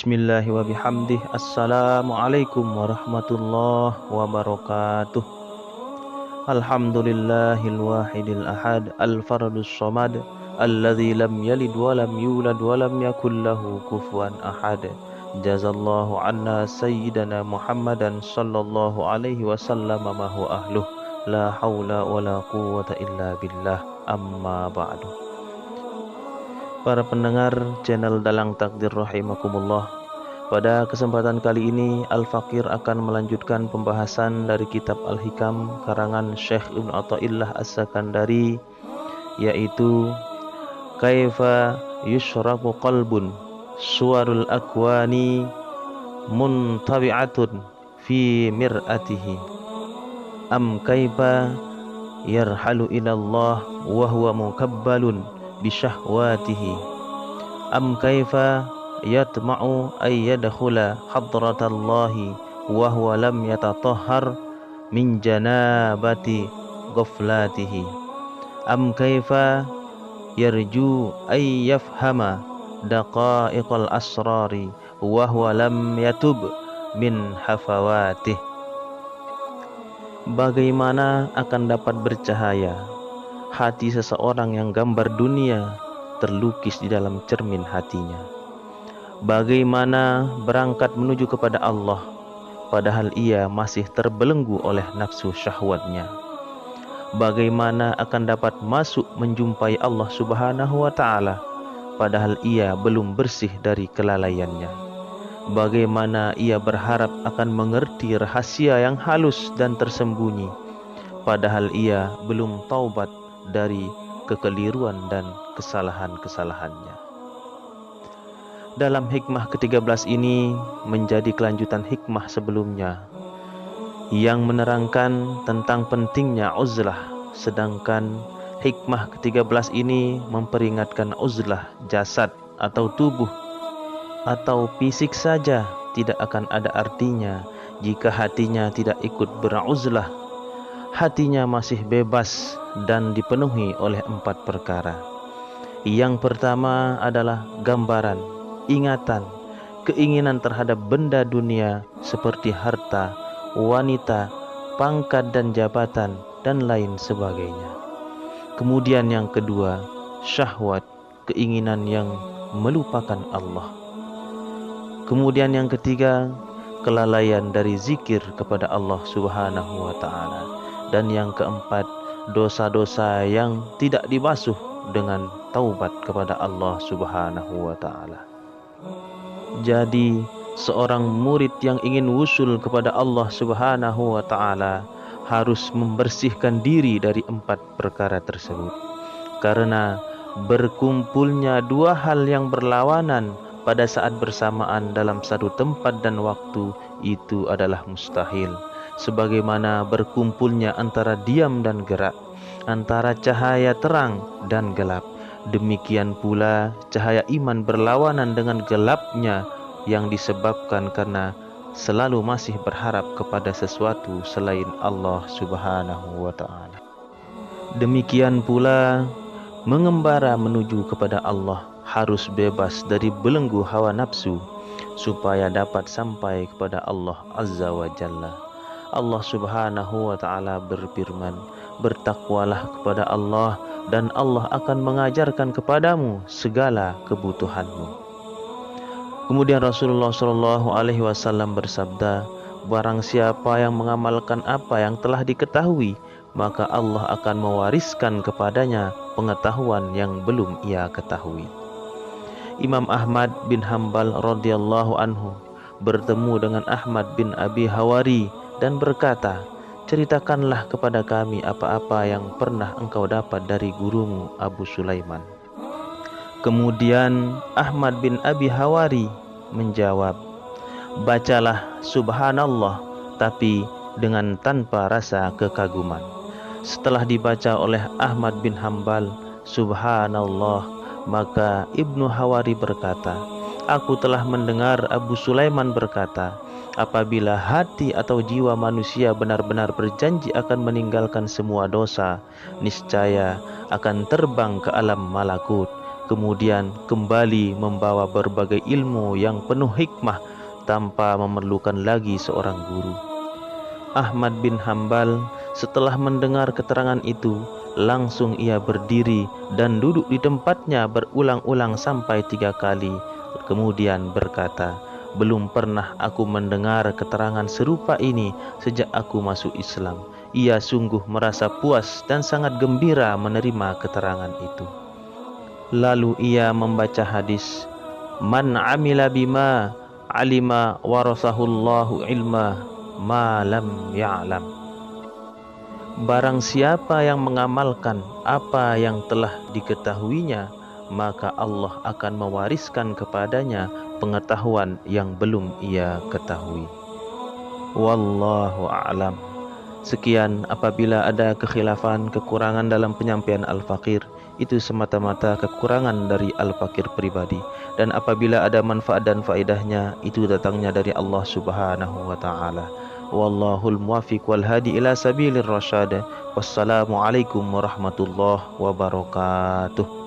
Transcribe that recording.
Bismillahi wa bihamdih. Assalamualaikum warahmatullahi wabarakatuh. Alhamdulillahil wahidil ahad, al-fardus somad, alladzi lam yalid wa lam yulad wa lam yakul lahu kufuwan ahad. Jazallahu anna sayyidana Muhammadan sallallahu alaihi wasallam ma huwa ahluh. La haula wa la quwwata illa billah. Amma ba'du. Para pendengar channel Dalang Takdir rahimakumullah, pada kesempatan kali ini Al-Fakir akan melanjutkan pembahasan dari kitab Al-Hikam karangan Syekh Ibnu Athaillah As-Sakandari, yaitu Kaifa Yushraqu Qalbun Suwarul Akwani Muntabi'atun Fi Mir'atihi Am Kaifa Yarhalu ilallah wa huwa mukabbalun bisyahwatihi am kaifa yatma'u ay yadkhula hadratallahi wa huwa lam yatatahhar min janabati ghaflatihi am kaifa yarju ay yafhama daqa'iqal asrari wa huwa lam yatub min hafawatih. Bagaimana akan dapat bercahaya hati seseorang yang gambar dunia terlukis di dalam cermin hatinya? Bagaimana berangkat menuju kepada Allah padahal ia masih terbelenggu oleh nafsu syahwatnya? Bagaimana akan dapat masuk menjumpai Allah Subhanahu wa ta'ala padahal ia belum bersih dari kelalaiannya? Bagaimana ia berharap akan mengerti rahasia yang halus dan tersembunyi padahal ia belum taubat dari kekeliruan dan kesalahan-kesalahannya? Dalam hikmah ke-13 ini menjadi kelanjutan hikmah sebelumnya yang menerangkan tentang pentingnya uzlah, sedangkan hikmah ke-13 ini memperingatkan uzlah jasad atau tubuh atau fisik saja tidak akan ada artinya jika hatinya tidak ikut beruzlah. Hatinya masih bebas dan dipenuhi oleh 4 perkara. Yang pertama adalah gambaran, ingatan, keinginan terhadap benda dunia seperti harta, wanita, pangkat dan jabatan, dan lain sebagainya. Kemudian yang kedua, syahwat, keinginan yang melupakan Allah. Kemudian yang ketiga, kelalaian dari zikir kepada Allah Subhanahu wa ta'ala. Dan yang keempat, dosa-dosa yang tidak dibasuh dengan taubat kepada Allah Subhanahu wa ta'ala. Jadi, seorang murid yang ingin wusul kepada Allah Subhanahu wa ta'ala harus membersihkan diri dari 4 perkara tersebut. Karena berkumpulnya 2 hal yang berlawanan pada saat bersamaan dalam satu tempat dan waktu itu adalah mustahil. Sebagaimana berkumpulnya antara diam dan gerak, antara cahaya terang dan gelap, demikian pula cahaya iman berlawanan dengan gelapnya yang disebabkan karena selalu masih berharap kepada sesuatu selain Allah Subhanahu wa ta'ala. Demikian pula mengembara menuju kepada Allah harus bebas dari belenggu hawa nafsu supaya dapat sampai kepada Allah Azza wa Jalla. Allah Subhanahu wa ta'ala berfirman, bertakwalah kepada Allah dan Allah akan mengajarkan kepadamu segala kebutuhanmu. Kemudian Rasulullah SAW bersabda, barang siapa yang mengamalkan apa yang telah diketahui, maka Allah akan mewariskan kepadanya pengetahuan yang belum ia ketahui. Imam Ahmad bin Hanbal radhiyallahu anhu bertemu dengan Ahmad bin Abi Hawari dan berkata, ceritakanlah kepada kami apa-apa yang pernah engkau dapat dari gurumu Abu Sulaiman. Kemudian Ahmad bin Abi Hawari menjawab, bacalah subhanallah tapi dengan tanpa rasa kekaguman. Setelah dibaca oleh Ahmad bin Hanbal, subhanallah, Maka Ibnu Hawari berkata, aku telah mendengar Abu Sulaiman berkata, apabila hati atau jiwa manusia benar-benar berjanji akan meninggalkan semua dosa, niscaya akan terbang ke alam malakut, kemudian kembali membawa berbagai ilmu yang penuh hikmah tanpa memerlukan lagi seorang guru. Ahmad bin Hambal setelah mendengar keterangan itu, langsung ia berdiri dan duduk di tempatnya berulang-ulang sampai 3 kali. Kemudian berkata, belum pernah aku mendengar keterangan serupa ini sejak aku masuk Islam. Ia sungguh merasa puas dan sangat gembira menerima keterangan itu. Lalu ia membaca hadis, man amila bima alima warasahullahu ilma ma lam ya'lam. Barang siapa yang mengamalkan apa yang telah diketahuinya, maka Allah akan mewariskan kepadanya pengetahuan yang belum ia ketahui. Wallahu a'lam. Sekian, apabila ada kekhilafan, kekurangan dalam penyampaian Al-Fakir, itu semata-mata kekurangan dari Al-Fakir pribadi. Dan apabila ada manfaat dan faedahnya, itu datangnya dari Allah Subhanahu wa ta'ala. Wallahul muwafiq wal hadi ila sabilir rasyad. Wassalamualaikum warahmatullahi wabarakatuh.